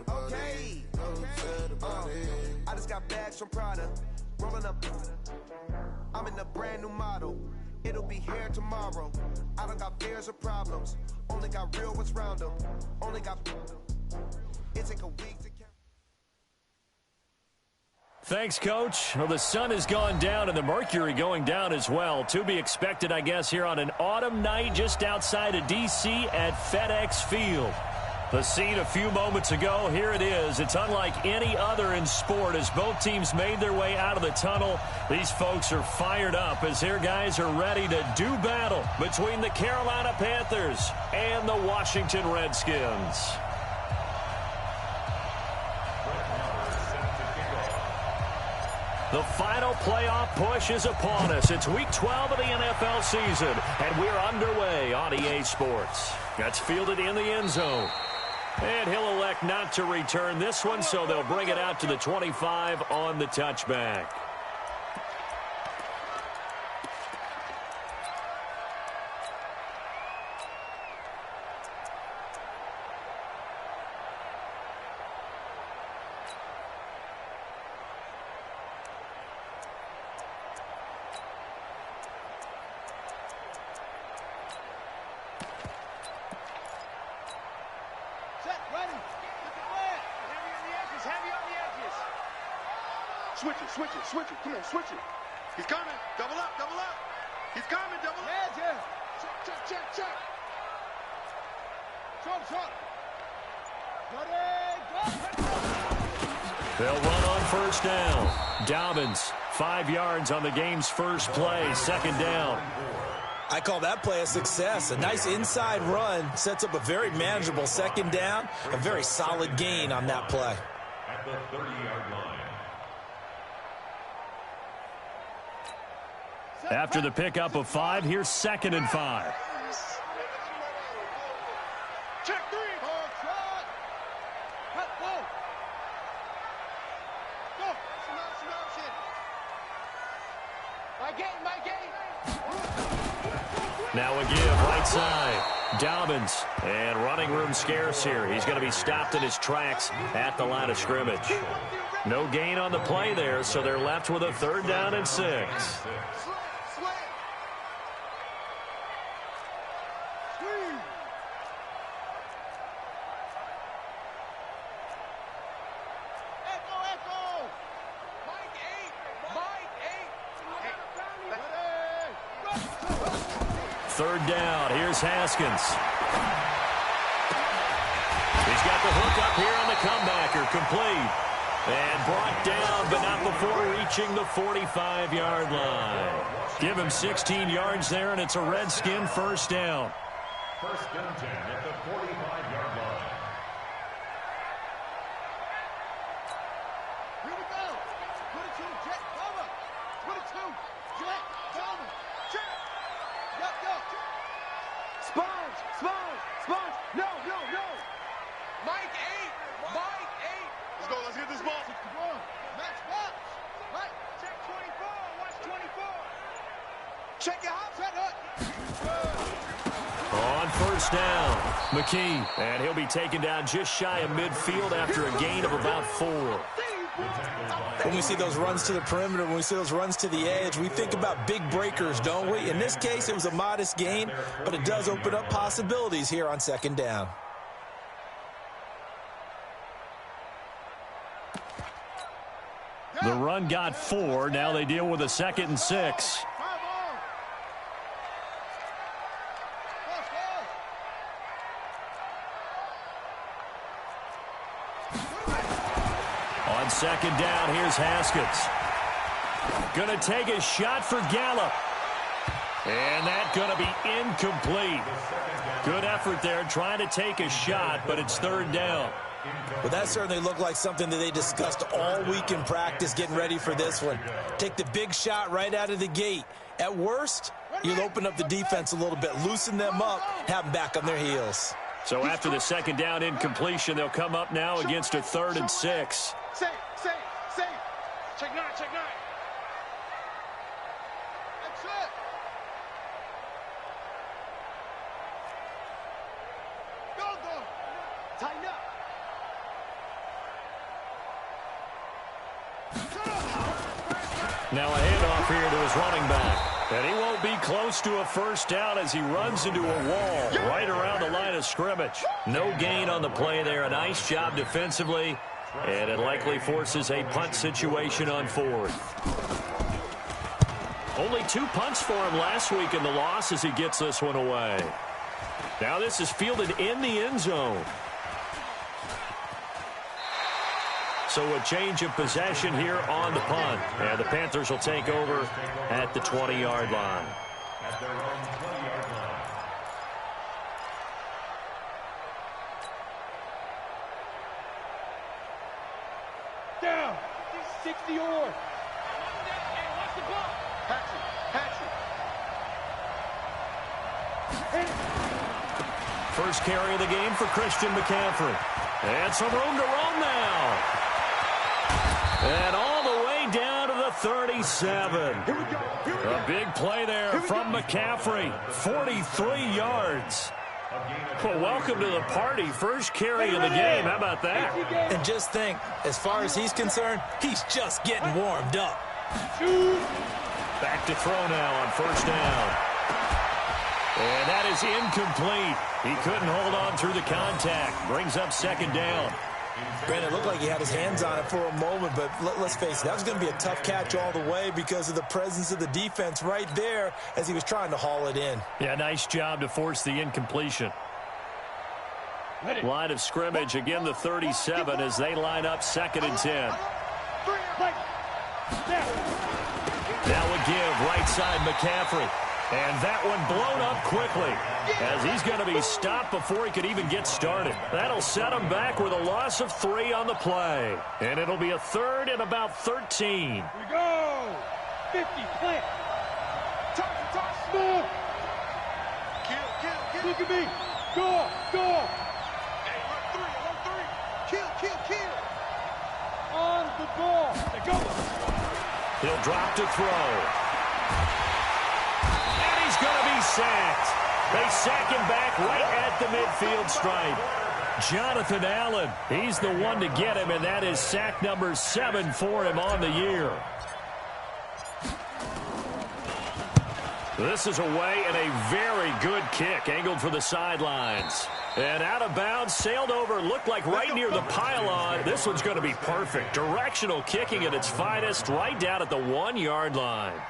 Okay. I just got bags from Prada. Rolling up. I'm in a brand new model. It'll be here tomorrow. I don't got fears or problems. Only got real ones round them. Only got. It take a week to count. Thanks, Coach. Well, the sun has gone down and the mercury going down as well. To be expected, I guess, here on an autumn night just outside of D.C. at FedEx Field. The scene a few moments ago, here it is. It's unlike any other in sport as both teams made their way out of the tunnel. These folks are fired up as their guys are ready to do battle between the Carolina Panthers and the Washington Redskins. The final playoff push is upon us. It's Week 12 of the NFL season, and we're underway on EA Sports. That's fielded in the end zone. And he'll elect not to return this one, so they'll bring it out to the 25 on the touchback. Switch it. Come on, switch it. He's coming. Double up. He's coming, double up. Yeah. Check. Short. They'll run on first down. Dobbins, 5 yards on the game's first play, second down. I call that play a success. A nice inside run sets up a very manageable second down. A very solid gain on that play. At the 30-yard line. After the pickup of 5, here's 2nd and 5. Check 3. Go. My game. Now a give right side. Dobbins. And running room scarce here. He's going to be stopped in his tracks at the line of scrimmage. No gain on the play there, so they're left with a 3rd down and 6. Third down. Here's Haskins. He's got the hook up here on the comebacker. Complete. And brought down, but not before reaching the 45-yard line. Give him 16 yards there, and it's a Redskin first down. First and 10 at the 45-yard line. Here we go. 22, jet, cover. 22, jet, cover. Jet. Yup. Sponge. No. Mike 8. Let's get this ball. Match box. Mike, check 24. Watch 24. Check your hops. On first down, McKee. And he'll be taken down just shy of midfield after a gain of about 4. When we see those runs to the perimeter, when we see those runs to the edge, we think about big breakers, don't we? In this case, it was a modest gain, but it does open up possibilities here on second down. The run got 4. Now they deal with a 2nd and 6. On second down, here's Haskins. Going to take a shot for Gallup. And that's going to be incomplete. Good effort there trying to take a shot, but it's 3rd down. Well, that certainly looked like something that they discussed all week in practice getting ready for this one. Take the big shot right out of the gate. At worst, you'll open up the defense a little bit, loosen them up, have them back on their heels. So after the second down incompletion, they'll come up now against a 3rd and 6. Safe. Check 9. That's it. Go. Tighten up. Now a handoff here to his running back. And he won't be close to a first down as he runs into a wall right around the line of scrimmage. No gain on the play there. A nice job defensively. And it likely forces a punt situation on fourth. Only 2 punts for him last week in the loss as he gets this one away. Now this is fielded in the end zone. So a change of possession here on the punt. And the Panthers will take over at the 20-yard line. At their own 20-yard line. Down. 60 or. Watch the ball. First carry of the game for Christian McCaffrey. And some room to run now. And all the way down to the 37. A big play there from McCaffrey. 43 yards. Well, welcome to the party. First carry of the game. How about that? And just think, as far as he's concerned, he's just getting warmed up. Back to throw now on first down. And that is incomplete. He couldn't hold on through the contact. Brings up second down. Granted, it looked like he had his hands on it for a moment, but let's face it, that was going to be a tough catch all the way because of the presence of the defense right there as he was trying to haul it in. Yeah, nice job to force the incompletion. Line of scrimmage, again the 37 as they line up 2nd and 10. Now a give, right side McCaffrey. And that one blown up quickly as he's going to be stopped before he could even get started. That'll set him back with a loss of 3 on the play. And it'll be a 3rd and about 13. Here we go. 50, plant. Touch, smooth. Kill. Look at me. Go. Hey, run 3. Kill. On the ball. There goes. He'll drop to throw. He's going to be sacked. They sack him back right at the midfield stripe. Jonathan Allen, he's the one to get him, and that is sack number 7 for him on the year. This is away and a very good kick, angled for the sidelines. And out of bounds, sailed over, looked like right near the pylon. This one's going to be perfect. Directional kicking at its finest, right down at the 1-yard line.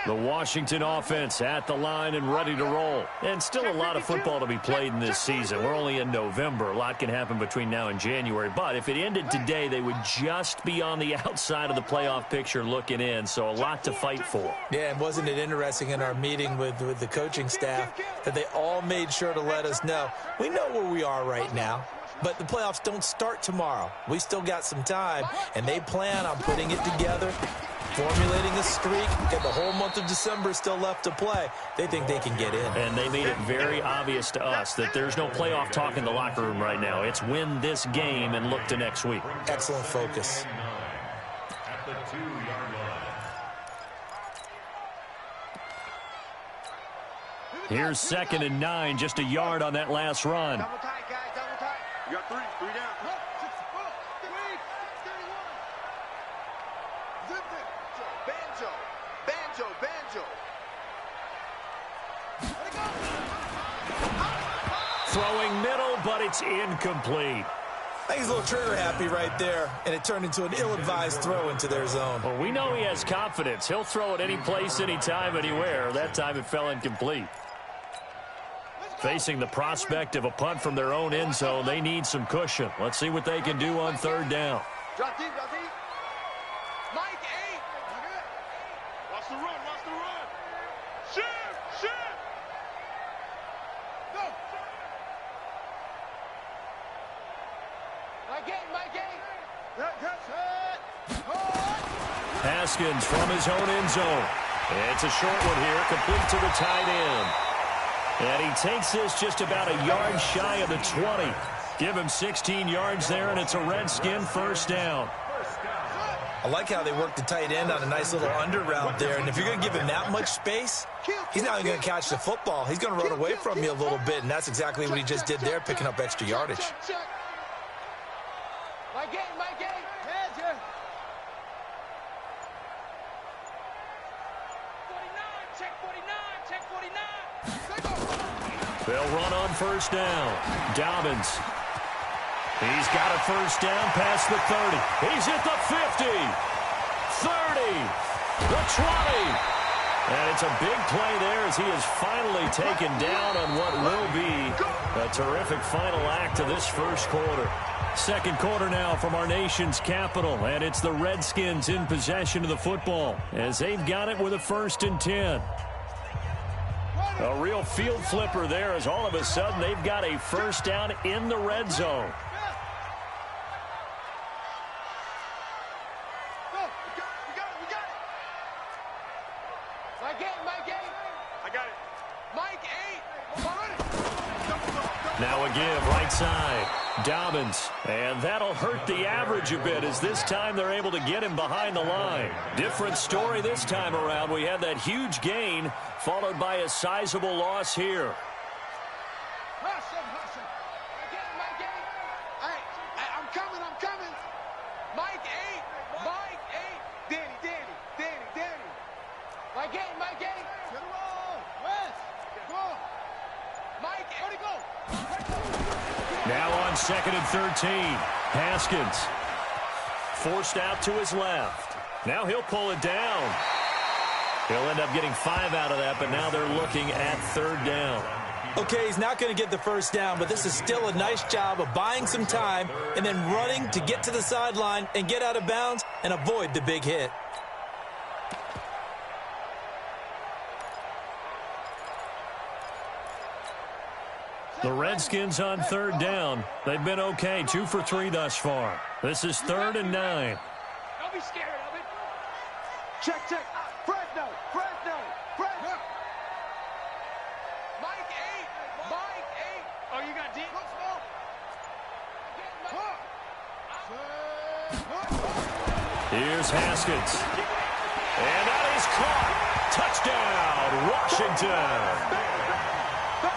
The Washington offense at the line and ready to roll. And still a lot of football to be played in this season. We're only in November. A lot can happen between now and January. But if it ended today, they would just be on the outside of the playoff picture looking in. So a lot to fight for. Yeah, and wasn't it interesting in our meeting with the coaching staff that they all made sure to let us know, we know where we are right now. But the playoffs don't start tomorrow. We still got some time, and they plan on putting it together, formulating a streak, and the whole month of December is still left to play. They think they can get in. And they made it very obvious to us that there's no playoff talk in the locker room right now. It's win this game and look to next week. Excellent focus. At the 2-yard line. Here's 2nd and 9, just a yard on that last run. Double tight, guys, double tight. You got 3 down. Banjo. Throwing middle, but it's incomplete. I think he's a little trigger happy right there, and it turned into an ill-advised throw into their zone. Well, we know he has confidence. He'll throw it any place, anytime, anywhere. That time it fell incomplete. Facing the prospect of a punt from their own end zone, they need some cushion. Let's see what they can do on 3rd down. Drop deep. Mike 8. Watch the run. Shift. Go. Mike 8. Haskins from his own end zone. It's a short one here, complete to the tight end. And he takes this just about a yard shy of the 20. Give him 16 yards there, and it's a Redskin first down. I like how they work the tight end on a nice little under route there. And if you're going to give him that much space, he's not even going to catch the football. He's going to run away from you a little bit, and that's exactly what he just did there, picking up extra yardage. My game. Heads here. 49, check 49. They'll run on first down. Dobbins. He's got a first down past the 30. He's at the 50. 30. The 20. And it's a big play there as he is finally taken down on what will be a terrific final act of this first quarter. Second quarter now from our nation's capital, and it's the Redskins in possession of the football as they've got it with a 1st and 10. A real field flipper there as all of a sudden they've got a first down in the red zone. Now a give, right side. Dobbins. And that'll hurt the average a bit as this time they're able to get him behind the line. Different story this time around. We had that huge gain followed by a sizable loss here. I'm coming. Mike 8. Danny. Mike 8. To the roll. West. Go on. Mike 8. Where'd he go? Now on 2nd and 13. Haskins. Forced out to his left. Now he'll pull it down. He'll end up getting 5 out of that, but now they're looking at 3rd down. Okay, he's not going to get the first down, but this is still a nice job of buying some time and then running to get to the sideline and get out of bounds and avoid the big hit. The Redskins on 3rd down. They've been okay, 2 for 3 thus far. This is 3rd and 9. Don't be scared of it. Check. Fresno. Mike 8. Oh, you got deep? Here's Haskins. And that is caught. Touchdown, Washington.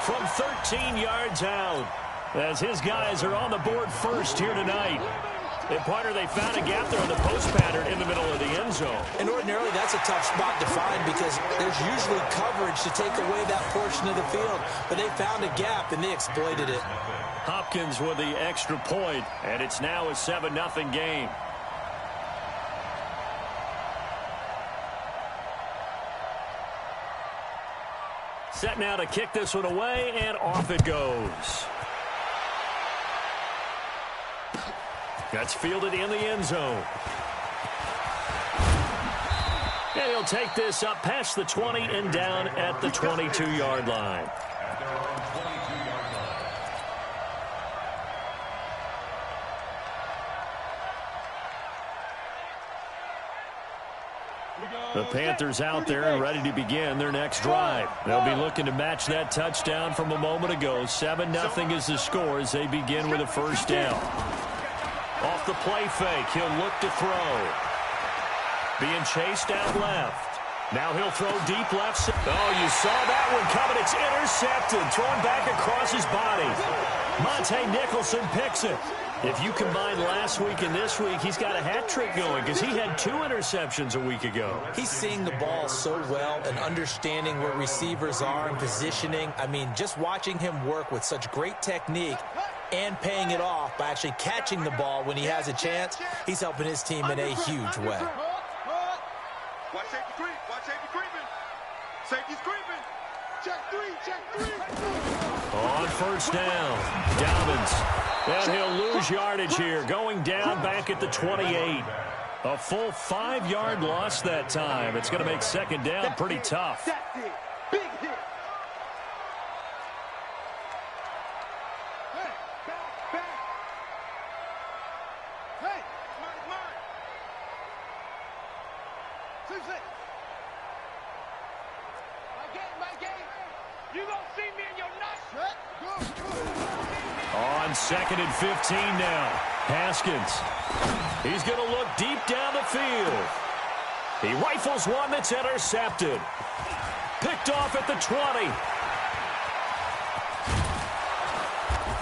From 13 yards out, as his guys are on the board first here tonight. And partner, they found a gap there on the post pattern in the middle of the end zone. And ordinarily, that's a tough spot to find because there's usually coverage to take away that portion of the field. But they found a gap, and they exploited it. Hopkins with the extra point, and it's now a 7-0 game. Set now to kick this one away, and off it goes. That's fielded in the end zone. And he'll take this up past the 20 and down at the 22-yard line. The Panthers out there and ready to begin their next drive. They'll be looking to match that touchdown from a moment ago. 7-0 is the score as they begin with a first down. Off the play fake, he'll look to throw. Being chased out left. Now he'll throw deep left. Oh, you saw that one coming. It's intercepted. Thrown back across his body. Monte Nicholson picks it. If you combine last week and this week, he's got a hat trick going because he had 2 interceptions a week ago. He's seeing the ball so well and understanding where receivers are and positioning. I mean, just watching him work with such great technique and paying it off by actually catching the ball when he has a chance, he's helping his team in a huge way. Watch safety creep. Watch safety creeping. Safety's creeping. Check 3. On first down, Dobbins. And he'll lose yardage here, going down back at the 28. A full 5-yard loss that time. It's going to make second down pretty tough. That's it. Big hit. Hey, back. Hey, mine. 2-6. My game. You gonna see me in your nuts? On 2nd and 15 now. Haskins. He's going to look deep down the field. He rifles one that's intercepted. Picked off at the 20.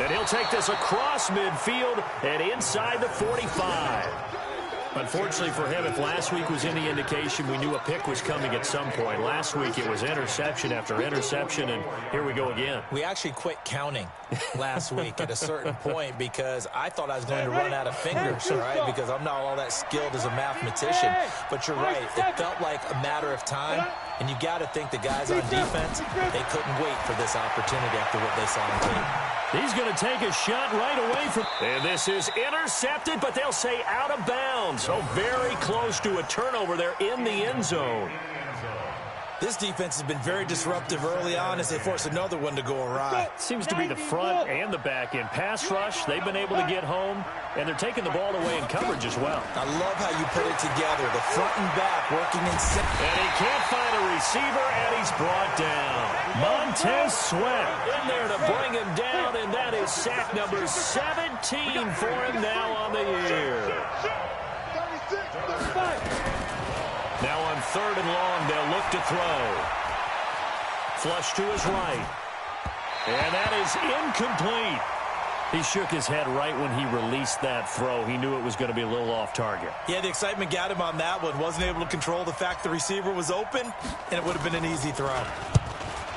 And he'll take this across midfield and inside the 45. Unfortunately for him, if last week was any indication, we knew a pick was coming at some point. Last week it was interception after interception, and here we go again. We actually quit counting last week at a certain point because I thought I was going to run out of fingers, right? Because I'm not all that skilled as a mathematician. But you're right. It felt like a matter of time, and you got to think the guys on defense, they couldn't wait for this opportunity after what they saw on tape. He's going to take a shot right away from... And this is intercepted, but they'll say out of bounds. So very close to a turnover there in the end zone. This defense has been very disruptive early on as they force another one to go awry. Seems to be the front and the back end. Pass rush, they've been able to get home, and they're taking the ball away in coverage as well. I love how you put it together. The front and back working in sync. And he can't find a receiver, and he's brought down. Montez Sweat in there to bring him down, and that is sack number 17 for him now on the year. Now on 3rd and long, they'll look to throw. Flush to his right. And that is incomplete. He shook his head right when he released that throw. He knew it was going to be a little off target. Yeah, the excitement got him on that one. Wasn't able to control the fact the receiver was open, and it would have been an easy throw.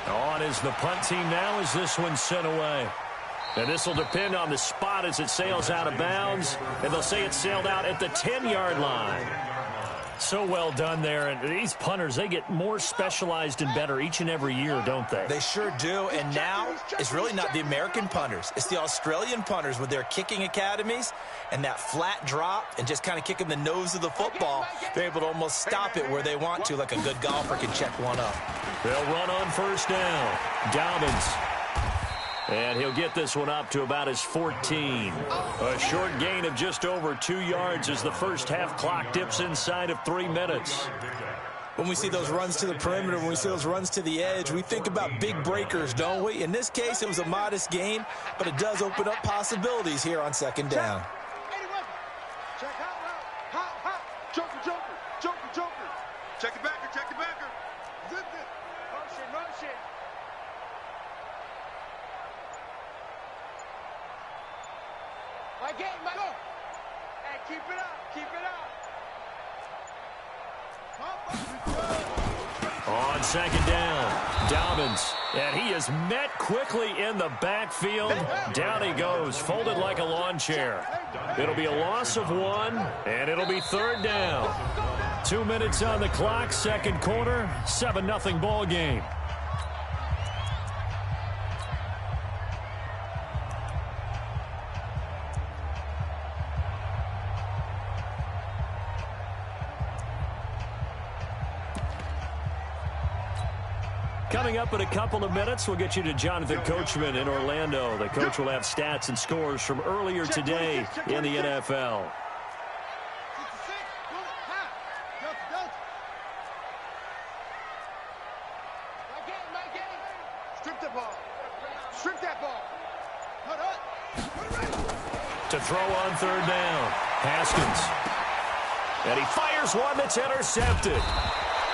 On is the punt team now as this one's sent away. And this will depend on the spot as it sails out of bounds. And they'll say it sailed out at the 10-yard line. So well done there. And these punters, they get more specialized and better each and every year, don't they? They sure do. And now it's really not the American punters. It's the Australian punters with their kicking academies and that flat drop and just kind of kicking the nose of the football. They're able to almost stop it where they want to, like a good golfer can check one up. They'll run on 1st down. Dobbins. And he'll get this one up to about his 14. A short gain of just over 2 yards as the first half clock dips inside of 3 minutes. When we see those runs to the perimeter, when we see those runs to the edge, we think about big breakers, don't we? In this case, it was a modest gain, but it does open up possibilities here on 2nd down. Check out route. Hop. Joker. Check it backer. Zip it. Motion. My game, go. Hey, keep it up. On 2nd down, Dobbins. And he is met quickly in the backfield. Down he goes, folded like a lawn chair. It'll be a loss of 1, and it'll be 3rd down. 2 minutes on the clock, 2nd quarter, 7-0 ball game. Coming up in a couple of minutes, we'll get you to Jonathan Coachman in Orlando. The coach will have stats and scores from earlier today in the NFL. Strip that ball. To throw on 3rd down, Haskins. And he fires one that's intercepted.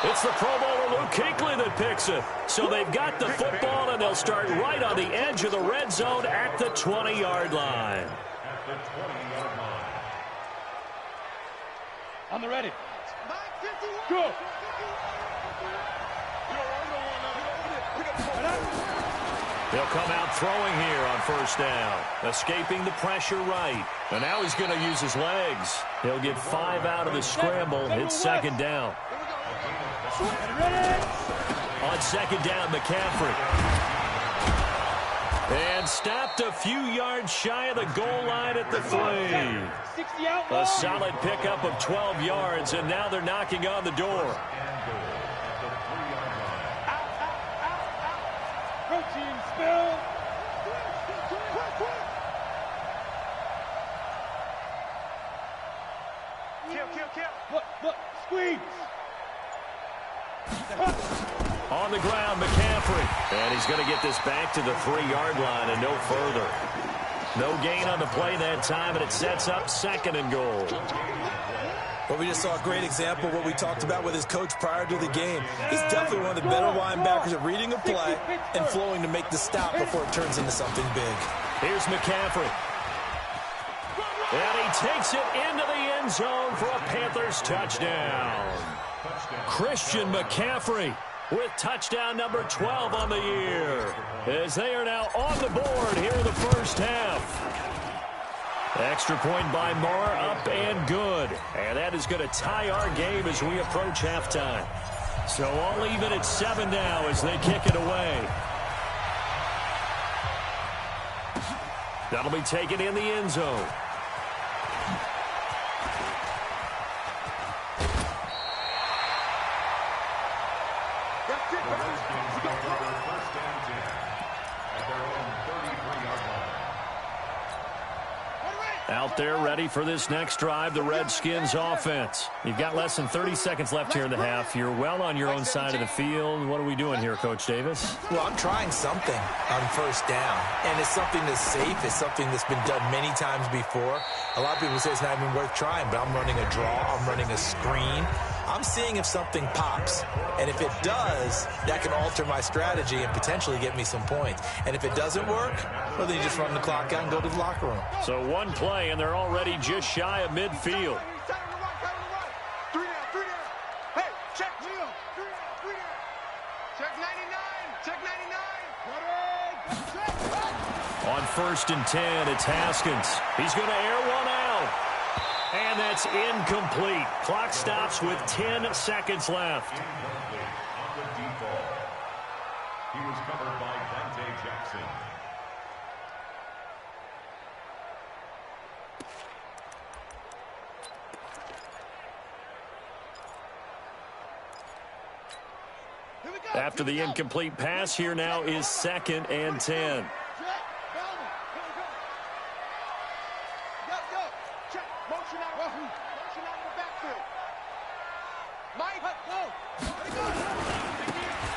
It's the Pro Bowler Luke Kuechly that picks it. So they've got the football, and they'll start right on the edge of the red zone at the 20-yard line. On the ready. Go. He'll come out throwing here on 1st down, escaping the pressure right. And now he's going to use his legs. He'll get 5 out of the scramble. It's 2nd down. On 2nd down, McCaffrey. And stopped a few yards shy of the goal line at the 3. A solid pickup of 12 yards, and now they're knocking on the door. Protein spill. Kill. Look, squeeze. On the ground, McCaffrey. And he's going to get this back to the 3-yard line and no further. No gain on the play that time, and it sets up 2nd and goal. Well, we just saw a great example of what we talked about with his coach prior to the game. He's definitely one of the better linebackers at reading a play and flowing to make the stop before it turns into something big. Here's McCaffrey. And he takes it into the end zone for a Panthers touchdown. Christian McCaffrey with touchdown number 12 on the year, as they are now on the board here in the first half. Extra point by Moore, up and good. And that is going to tie our game as we approach halftime. So all even at 7 now as they kick it away. That'll be taken in the end zone. Out there ready for this next drive, the Redskins offense. You've got less than 30 seconds left here in the half. You're well on your own side of the field. What are we doing here, Coach Davis? Well, I'm trying something on first down, and it's something that's safe. It's something that's been done many times before. A lot of people say it's not even worth trying, but I'm running a draw. I'm running a screen. I'm seeing if something pops, and if it does, that can alter my strategy and potentially get me some points. And if it doesn't work, well, then you just run the clock out and go to the locker room. So one play, and they're already just shy of midfield. 3 down. Hey, check. 3 down. Check 99. Check 99. On 1st and 10, it's Haskins. He's going to air one out. And that's incomplete. Clock stops with 10 seconds left. Incomplete on the default. He was covered by Dante Jackson. After the incomplete pass, here now is 2nd and 10.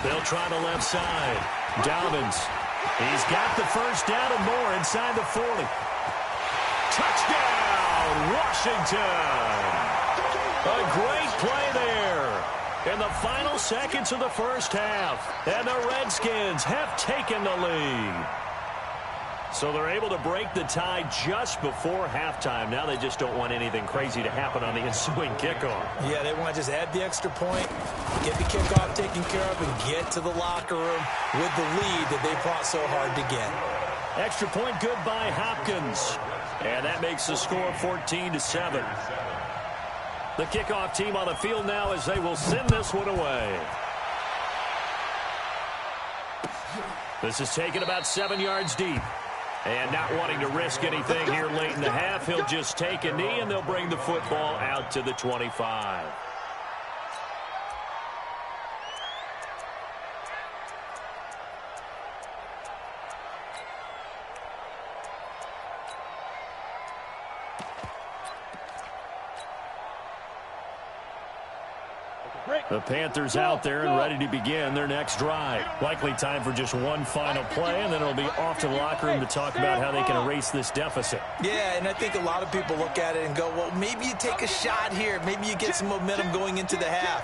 They'll try the left side. Dobbins. He's got the first down and more inside the 40. Touchdown, Washington. A great play there in the final seconds of the first half. And the Redskins have taken the lead. So they're able to break the tie just before halftime. Now they just don't want anything crazy to happen on the ensuing kickoff. Yeah, they want to just add the extra point, get the kickoff taken care of, and get to the locker room with the lead that they fought so hard to get. Extra point good by Hopkins. And that makes the score 14-7. The kickoff team on the field now as they will send this one away. This is taken about 7 yards deep. And not wanting to risk anything here late in the half, he'll just take a knee, and they'll bring the football out to the 25. The Panthers out there and ready to begin their next drive. Likely time for just one final play, and then it'll be off to the locker room to talk about how they can erase this deficit. Yeah, and I think a lot of people look at it and go, well, maybe you take a shot here. Maybe you get some momentum going into the half.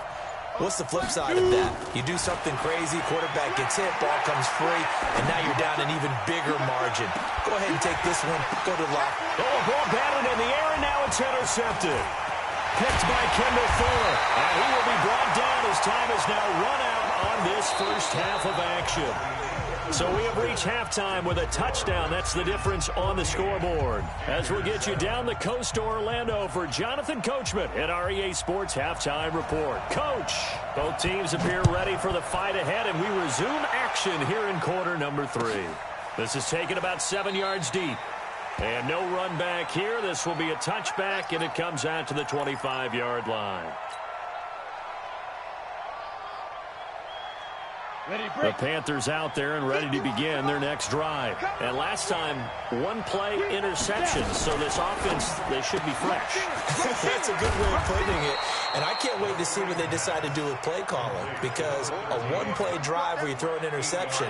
What's the flip side of that? You do something crazy, quarterback gets hit, ball comes free, and now you're down an even bigger margin. Go ahead and take this one, go to the locker. Oh, ball batted in the air, and now it's intercepted. Picked by Kendall Fuller. And he will be brought down as time is now run out on this first half of action. So we have reached halftime with a touchdown. That's the difference on the scoreboard. As we'll get you down the coast to Orlando for Jonathan Coachman at our EA Sports Halftime Report. Coach, both teams appear ready for the fight ahead, and we resume action here in quarter number 3. This is taken about 7 yards deep. And no run back here. This will be a touchback, and it comes out to the 25-yard line. The Panthers out there and ready to begin their next drive. And last time, one play interception. So this offense, they should be fresh. That's a good way of putting it. And I can't wait to see what they decide to do with play calling. Because a one-play drive where you throw an interception,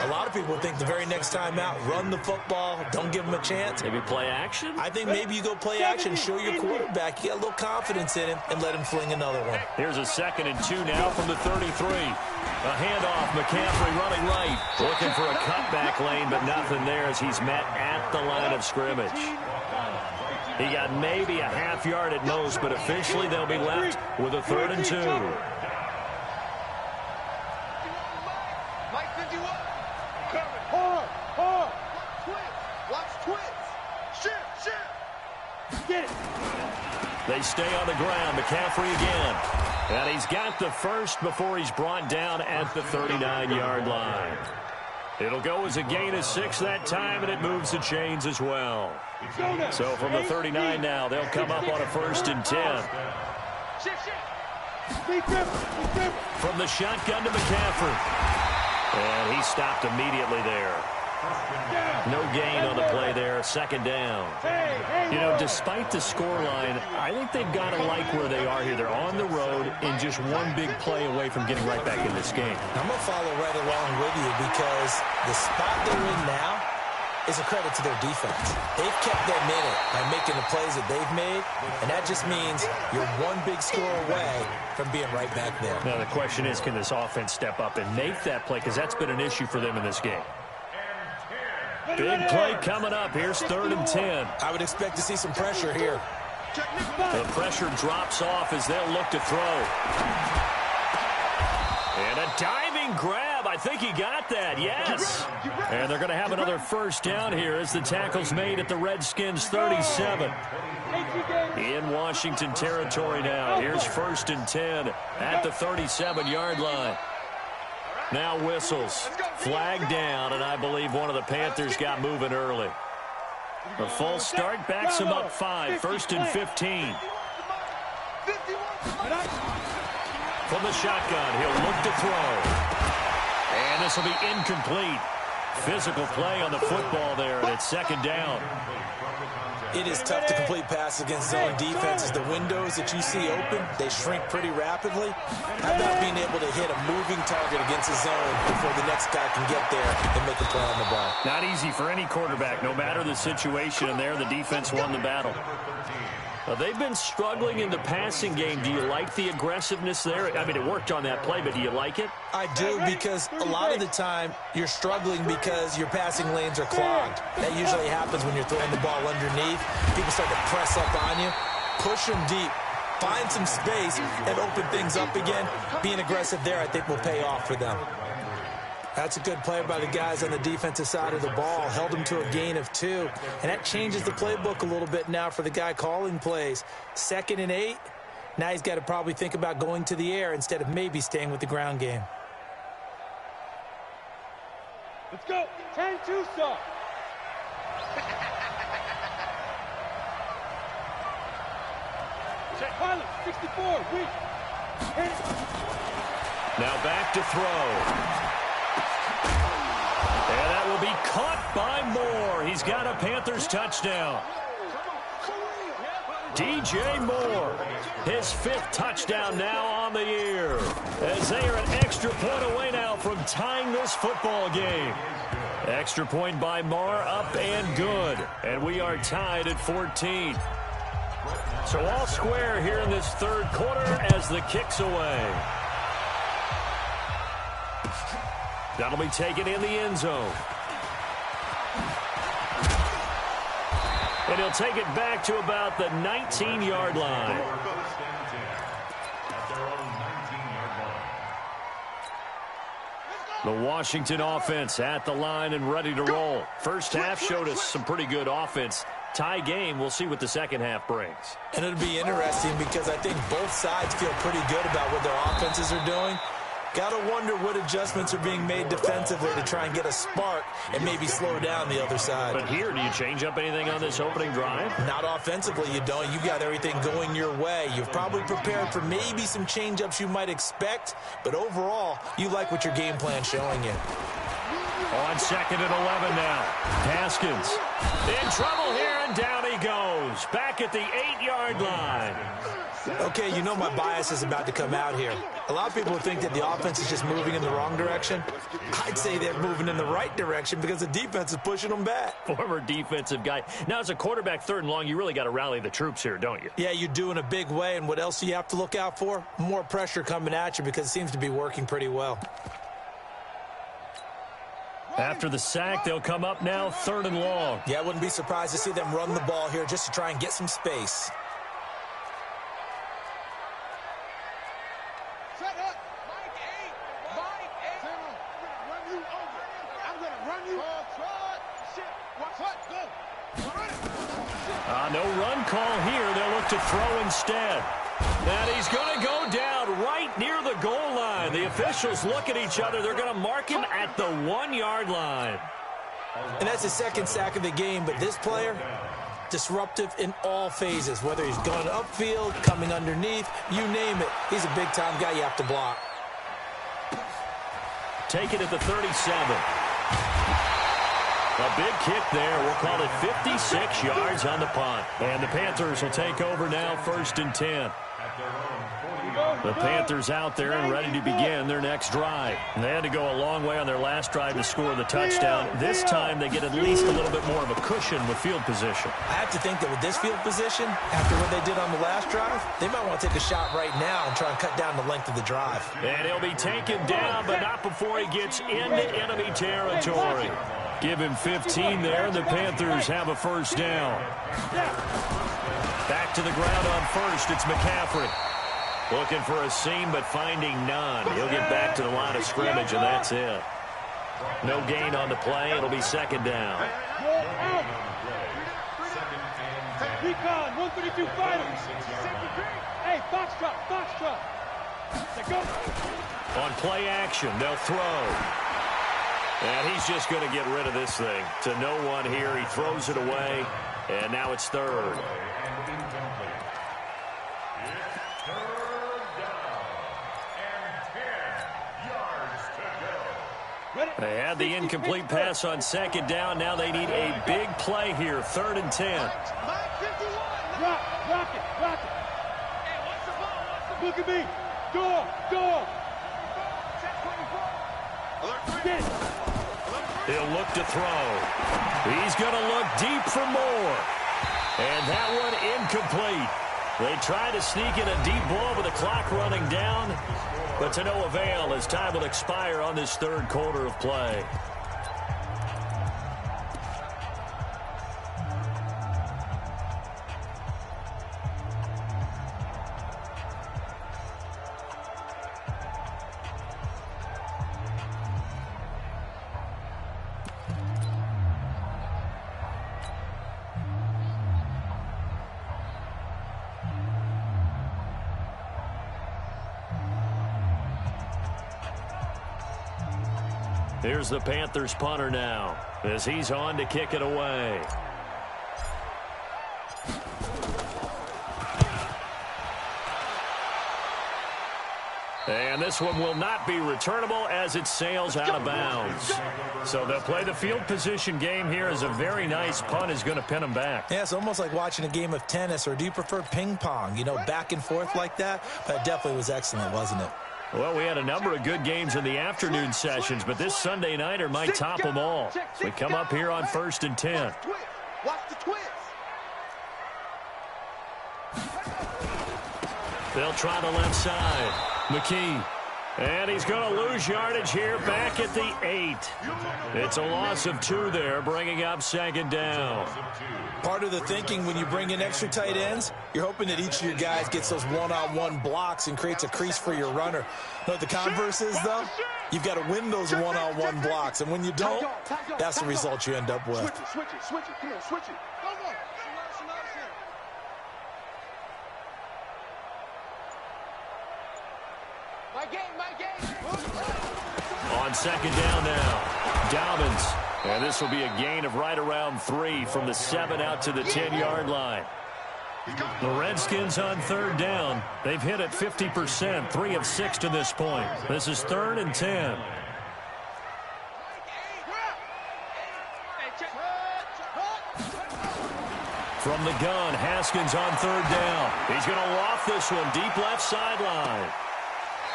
A lot of people think the very next time out, run the football, don't give them a chance. Maybe play action? I think maybe you go play action, show your quarterback you got a little confidence in him, and let him fling another one. Here's a 2nd and 2 now from the 33. A handoff, McCaffrey running right. Looking for a cutback lane, but nothing there as he's met at the line of scrimmage. He got maybe a half yard at most, but officially they'll be left with a 3rd and 2. They stay on the ground. McCaffrey again. And he's got the first before he's brought down at the 39-yard line. It'll go as a gain of 6 that time, and it moves the chains as well. So from the 39 now, they'll come up on a 1st and 10. From the shotgun to McCaffrey. And he stopped immediately there. No gain on the play there, 2nd down. You know, despite the scoreline, I think they've got to like where they are here. They're on the road and just one big play away from getting right back in this game. I'm going to follow right along with you because the spot they're in now is a credit to their defense. They've kept them in it by making the plays that they've made, and that just means you're one big score away from being right back there. Now, the question is, can this offense step up and make that play? Because that's been an issue for them in this game. Big play coming up. Here's 3rd and 10. I would expect to see some pressure here. The pressure drops off as they'll look to throw. And a diving grab. I think he got that. Yes. And they're going to have another 1st down here as the tackle's made at the Redskins' 37. In Washington territory now. Here's 1st and 10 at the 37-yard line. Now whistles. Flag down, and I believe one of the Panthers got moving early. A false start backs him up 5. 1st and 15. From the shotgun, he'll look to throw. And this will be incomplete. Physical play on the football there, and it's 2nd down. It is tough to complete passes against zone defenses. The windows that you see open, they shrink pretty rapidly. How about being able to hit a moving target against a zone before the next guy can get there and make a play on the ball? Not easy for any quarterback, no matter the situation, and there the defense won the battle. They've been struggling in the passing game. Do you like the aggressiveness there? I mean, it worked on that play, but do you like it? I do, because a lot of the time you're struggling because your passing lanes are clogged. That usually happens when you're throwing the ball underneath. People start to press up on you. Push them deep. Find some space and open things up again. Being aggressive there, I think, will pay off for them. That's a good play by the guys on the defensive side of the ball. Held them to a gain of 2. And that changes the playbook a little bit now for the guy calling plays. 2nd and 8. Now he's got to probably think about going to the air instead of maybe staying with the ground game. Let's go. 10-2, sir. Check pilot. 64. Weak. Now back to throw. And that will be caught by Moore. He's got a Panthers touchdown. DJ Moore, his 5th touchdown now on the year, as they are an extra point away now from tying this football game. Extra point by Moore, up and good. And we are tied at 14. So all square here in this 3rd quarter as the kick's away. That'll be taken in the end zone. And he'll take it back to about the 19-yard line. The Washington offense at the line and ready to roll. First half showed us some pretty good offense. Tie game, we'll see what the second half brings. And it'll be interesting because I think both sides feel pretty good about what their offenses are doing. Got to wonder what adjustments are being made defensively to try and get a spark and maybe slow down the other side. But here, do you change up anything on this opening drive? Not offensively, you don't. You got everything going your way. You've probably prepared for maybe some change-ups you might expect, but overall, you like what your game plan's showing you. On 2nd and 11 now. Haskins in trouble here, and down he goes. Back at the 8-yard line. Okay, you know my bias is about to come out here. A lot of people think that the offense is just moving in the wrong direction. I'd say they're moving in the right direction because the defense is pushing them back. Former defensive guy. Now, as a quarterback, 3rd and long, you really got to rally the troops here, don't you? Yeah, you do in a big way, and what else do you have to look out for? More pressure coming at you because it seems to be working pretty well. After the sack, they'll come up now 3rd and long. Yeah, I wouldn't be surprised to see them run the ball here just to try and get some space. No run call here. They'll look to throw instead. And he's going to go down right near the goal line. The officials look at each other. They're going to mark him at the 1-yard line. And that's his 2nd sack of the game, but this player, disruptive in all phases, whether he's going upfield, coming underneath, you name it. He's a big-time guy you have to block. Take it at the 37. A big kick there. We'll call it 56 yards on the punt. And the Panthers will take over now, 1st and 10. The Panthers out there and ready to begin their next drive. And they had to go a long way on their last drive to score the touchdown. This time they get at least a little bit more of a cushion with field position. I have to think that with this field position, after what they did on the last drive, they might want to take a shot right now and try and cut down the length of the drive. And he'll be taken down, but not before he gets into enemy territory. Give him 15 there, and the Panthers have a 1st down. Back to the ground on 1st, it's McCaffrey. Looking for a seam, but finding none. He'll get back to the line of scrimmage, and that's it. No gain on the play. It'll be 2nd down. Recon, 132 fighters. Hey, box truck. On play action, they'll throw. And he's just going to get rid of this thing. To no one here. He throws it away, and now it's 3rd. They had the incomplete pass on 2nd down. Now they need a big play here. 3rd and 10. Rock it. Look at me. Door. He'll look to throw. He's going to look deep for more. And that one incomplete. They try to sneak in a deep ball with the clock running down, but to no avail as time will expire on this 3rd quarter of play. Here's the Panthers punter now as he's on to kick it away. And this one will not be returnable as it sails out of bounds. So they'll play the field position game here as a very nice punt is going to pin them back. Yeah, it's almost like watching a game of tennis, or do you prefer ping pong? You know, back and forth like that? But it definitely was excellent, wasn't it? Well, we had a number of good games in the afternoon sessions, but this Sunday nighter might top them all. We come up here on 1st and 10. Watch the twist. They'll try the left side. McKee. And he's going to lose yardage here back at the 8. It's a loss of 2 there, bringing up 2nd down. Part of the thinking when you bring in extra tight ends, you're hoping that each of your guys gets those one-on-one blocks and creates a crease for your runner. You know what the converse is, though? You've got to win those one-on-one blocks, and when you don't, that's the result you end up with. Switch it. Come on, switch it. Come on. My game. On 2nd down now, Dobbins. And this will be a gain of right around 3 from the 7 out to the 10-yard line. The Redskins on 3rd down. They've hit it 50%, 3 of 6 to this point. This is 3rd and 10. From From the gun, Haskins on third down. He's going to loft this one deep left sideline.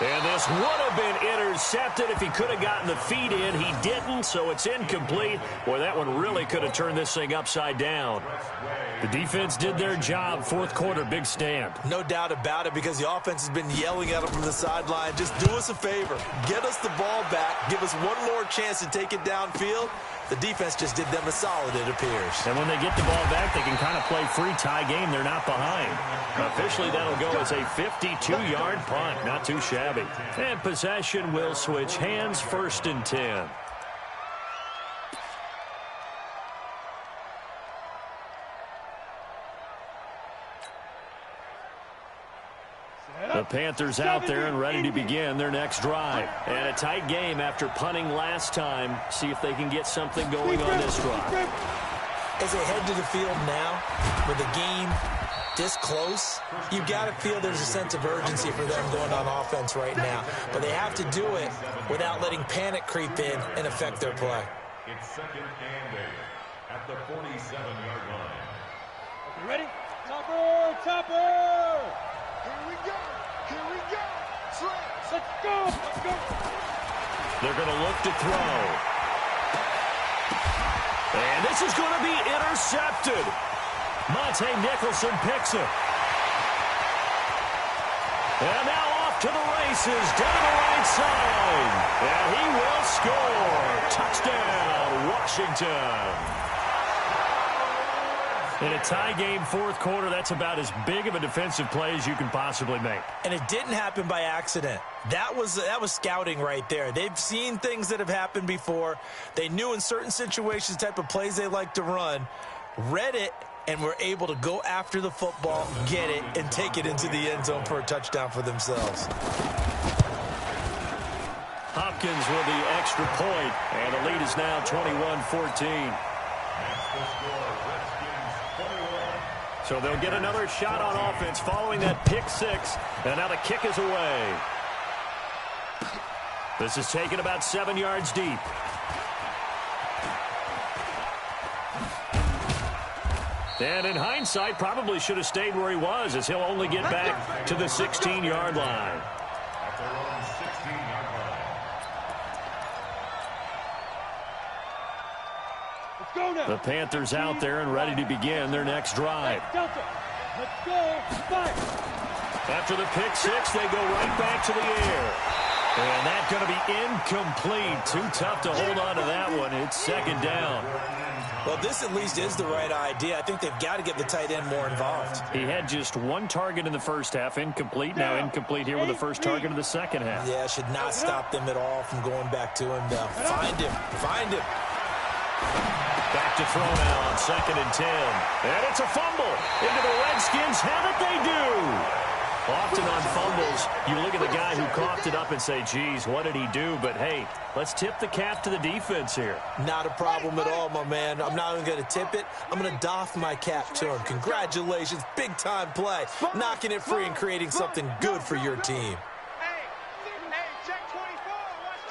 And this would have been intercepted if he could have gotten the feet in. He didn't, so it's incomplete. Boy, that one really could have turned this thing upside down. The defense did their job. Fourth quarter, big stand. No doubt about it, because the offense has been yelling at them from the sideline. Just do us a favor. Get us the ball back. Give us one more chance to take it downfield. The defense just did them a solid, it appears. And when they get the ball back, they can kind of play free tie game. They're not behind. Officially, that'll go as a 52-yard punt. Not too shabby. And possession will switch hands, 1st and 10. The Panthers out there and ready to begin their next drive. And a tight game after punting last time. See if they can get something going on this drive. As they head to the field now, with the game this close, you've got to feel there's a sense of urgency for them going on offense right now. But they have to do it without letting panic creep in and affect their play. It's 2nd and 8 at the 47-yard line. You ready? Topper! Topper! Here we go. Here we go. Slash. Let's go! Let's go! They're going to look to throw. And this is going to be intercepted. Monte Nicholson picks it. And now off to the races down the right side. And he will score. Touchdown, Washington. In a tie game, fourth quarter, that's about as big of a defensive play as you can possibly make. And it didn't happen by accident. That was scouting right there. They've seen things that have happened before. They knew in certain situations the type of plays they like to run, read it, and were able to go after the football, get it, and take it into the end zone for a touchdown for themselves. Hopkins with the extra point, and the lead is now 21-14. So they'll get another shot on offense following that pick six, and now the kick is away. This is taken about 7 yards deep. And in hindsight, probably should have stayed where he was, as he'll only get back to the 16-yard line. The Panthers out there and ready to begin their next drive. Let's go. Fight. After the pick six, they go right back to the air. And that's going to be incomplete. Too tough to hold on to that one. It's 2nd down. Well, this at least is the right idea. I think they've got to get the tight end more involved. He had just one target in the first half, incomplete. Now incomplete here with the first target of the second half. Yeah, should not stop them at all from going back to him, though. Find him. Find him. Back to throw now on 2nd and 10. And it's a fumble. Into the Redskins. Have it, they do. Often on fumbles, you look at the guy who coughed it up and say, geez, what did he do? But, hey, let's tip the cap to the defense here. Not a problem at all, my man. I'm not even going to tip it. I'm going to doff my cap to him. Congratulations. Big-time play. Knocking it free and creating something good for your team. Check 24. Watch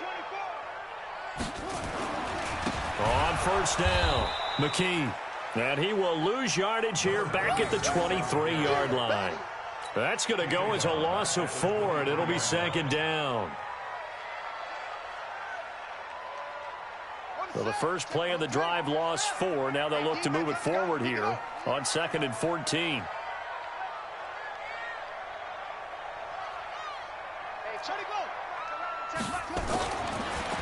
24. On first down, McKee. And he will lose yardage here back at the 23-yard line. That's going to go as a loss of 4, and it'll be 2nd down. So the first play of the drive lost 4. Now they'll look to move it forward here on 2nd and 14.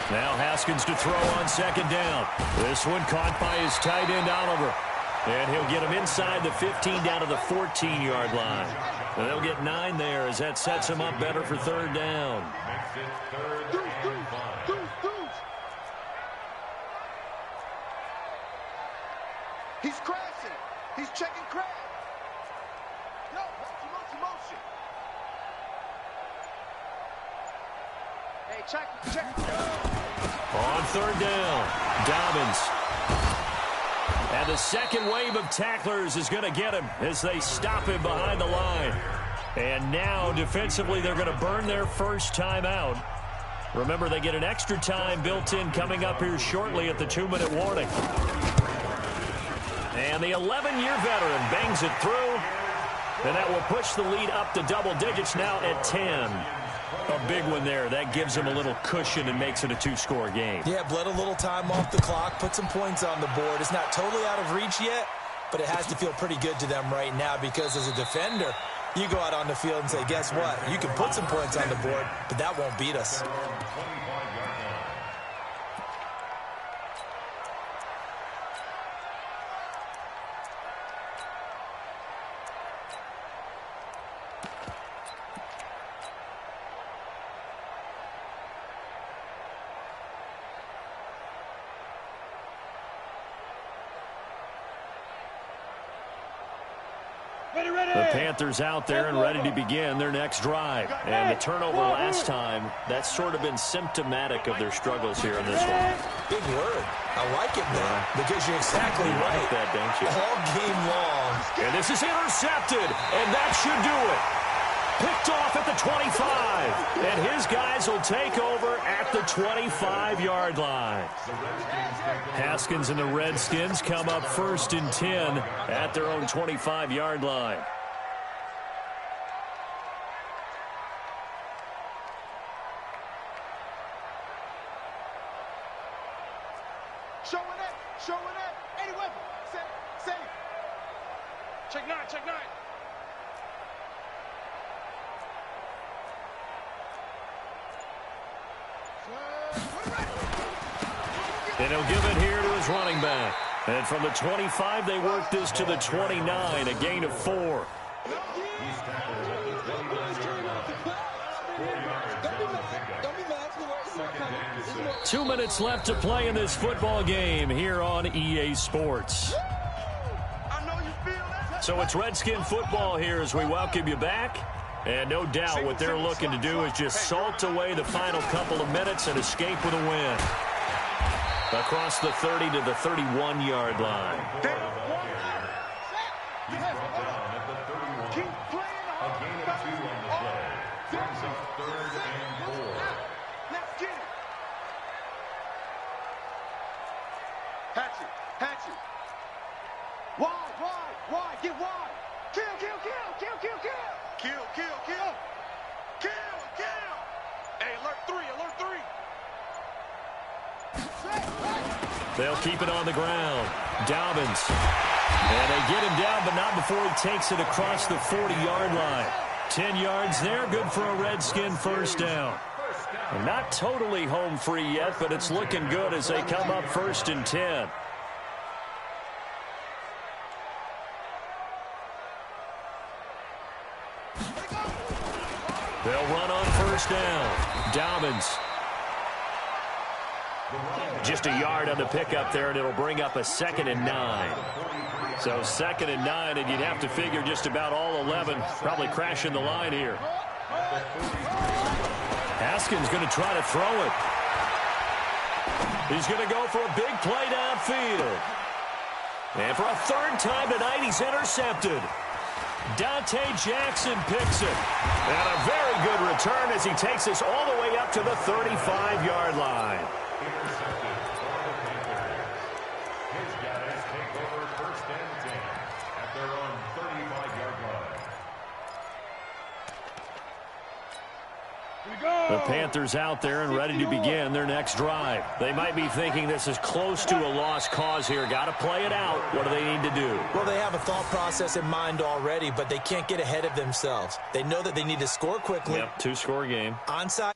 Now Haskins to throw on 2nd down. This one caught by his tight end, Oliver. And he'll get him inside the 15 down to the 14-yard line. And they'll get 9 there as that sets him up better for 3rd down. Makes it 3rd and 5. He's crashing. He's checking crash. Yo, motion. Hey, check. On 3rd down, Dobbins. And the second wave of tacklers is going to get him as they stop him behind the line. And now, defensively, they're going to burn their first timeout. Remember, they get an extra time built in coming up here shortly at the 2-minute warning. And the 11-year veteran bangs it through. And that will push the lead up to double digits now at 10. A big one there. That gives them a little cushion and makes it a 2-score game. Yeah, bled a little time off the clock, put some points on the board. It's not totally out of reach yet, but it has to feel pretty good to them right now because as a defender, you go out on the field and say, guess what? You can put some points on the board, but that won't beat us. The Panthers out there and ready to begin their next drive. And the turnover last time, that's sort of been symptomatic of their struggles here in this one. Big word. I like it now because you're exactly right. Like that, don't you? All game long. And this is intercepted, and that should do it. Picked off at the 25. And his guys will take over at the 25-yard line. Haskins and the Redskins come up 1st and 10 at their own 25-yard line. Showing it. 80 weapon. Set. Check 9. And he'll give it here to his running back. And from the 25, they work this to the 29, a gain of 4. 2 minutes left to play in this football game here on EA Sports. So it's Redskin football here as we welcome you back. And no doubt what they're looking to do is just salt away the final couple of minutes and escape with a win. Across the 30 to the 31-yard line. He's brought down at the 31. A gain of 2 on the play. Brings up 3rd and 4. Let's get it. Hatchet. Wide. Get wide. Kill. Hey, alert 3. They'll keep it on the ground. Dobbins. And they get him down, but not before he takes it across the 40-yard line. 10 yards there, good for a Redskin first down. And not totally home free yet, but it's looking good as they come up 1st and 10. They'll run on 1st down. Dobbins. Just a yard on the pickup there, and it'll bring up a 2nd and 9. So 2nd and 9, and you'd have to figure just about all 11 probably crashing the line here. Haskins going to try to throw it. He's going to go for a big play downfield. And for a 3rd time tonight, he's intercepted. Dante Jackson picks it. And a very good return as he takes us all the way up to the 35-yard line. Intercepted by the Panthers. His guys take over 1st and 10 at their own 35-yard line. The Panthers out there and ready to begin their next drive. They might be thinking this is close to a lost cause here. Got to play it out. What do they need to do? Well, they have a thought process in mind already, but they can't get ahead of themselves. They know that they need to score quickly. Yep, 2-score game. Onside.